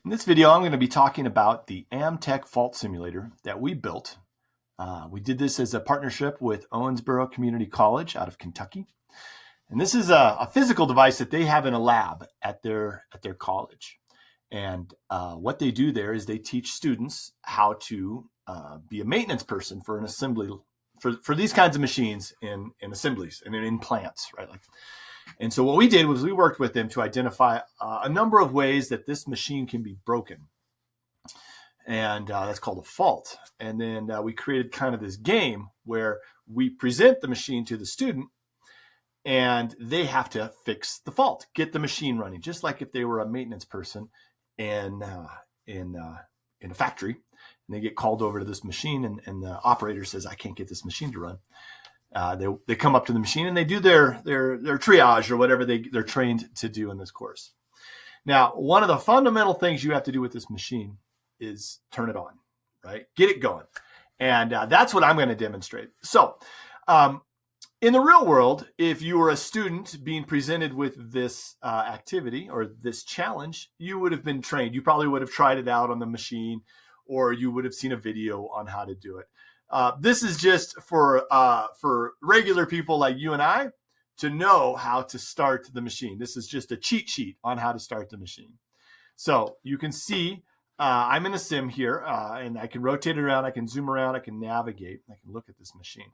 In this video, I'm going to be talking about the Amtech fault simulator that we built. We did this as a partnership with Owensboro Community College out of Kentucky. And this is a physical device that they have in a lab at their college. And what they do there is they teach students how to be a maintenance person for an assembly, for these kinds of machines in assemblies and in plants, right? And so what we did was we worked with them to identify a number of ways that this machine can be broken. And that's called a fault. And then we created kind of this game where we present the machine to the student and they have to fix the fault, get the machine running, just like if they were a maintenance person in a factory. And they get called over to this machine and the operator says, I can't get this machine to run. They come up to the machine and they do their triage or whatever they're trained to do in this course. Now, one of the fundamental things you have to do with this machine is turn it on, right? Get it going. And that's what I'm going to demonstrate. So in the real world, if you were a student being presented with this activity or this challenge, you would have been trained. You probably would have tried it out on the machine, or you would have seen a video on how to do it. This is just for regular people like you and I to know how to start the machine. This is just a cheat sheet on how to start the machine. So you can see I'm in a sim here, and I can rotate it around, I can zoom around, I can navigate, I can look at this machine.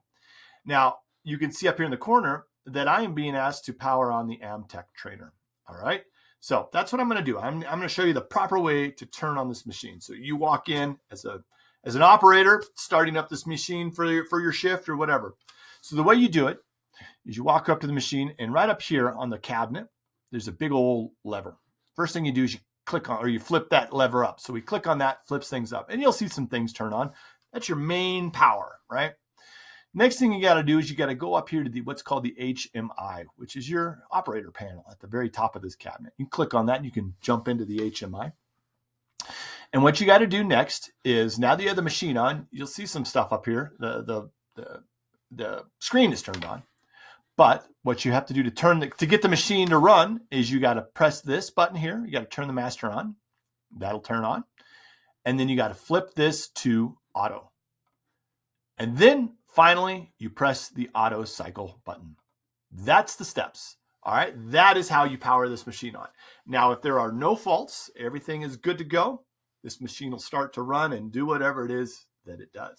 Now, you can see up here in the corner that I am being asked to power on the Amtech trainer. All right. So that's what I'm going to do. I'm going to show you the proper way to turn on this machine. So you walk in as an operator starting up this machine for your shift or whatever. So the way you do it is you walk up to the machine, and right up here on the cabinet, there's a big old lever. First thing you do is you click on, or you flip that lever up. So we click on that, flips things up, and you'll see some things turn on. That's your main power, right? Next thing you got to do is you got to go up here to what's called the HMI, which is your operator panel at the very top of this cabinet. You click on that and you can jump into the HMI. And what you got to do next is, now that you have the machine on, you'll see some stuff up here. The screen is turned on. But what you have to do to get the machine to run is you got to press this button here. You got to turn the master on. That'll turn on. And then you got to flip this to auto. And then finally, you press the auto cycle button. That's the steps. All right. That is how you power this machine on. Now, if there are no faults, everything is good to go, this machine will start to run and do whatever it is that it does.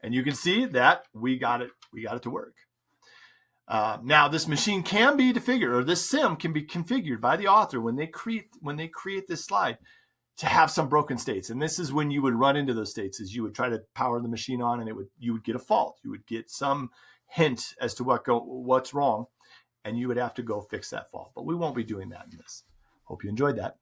And you can see that we got it to work. Now, this machine can be configured, or this sim can be configured by the author when they create this slide to have some broken states. And this is when you would run into those states, is you would try to power the machine on and you would get a fault. You would get some hint as to what's wrong, and you would have to go fix that fault. But we won't be doing that in this. Hope you enjoyed that.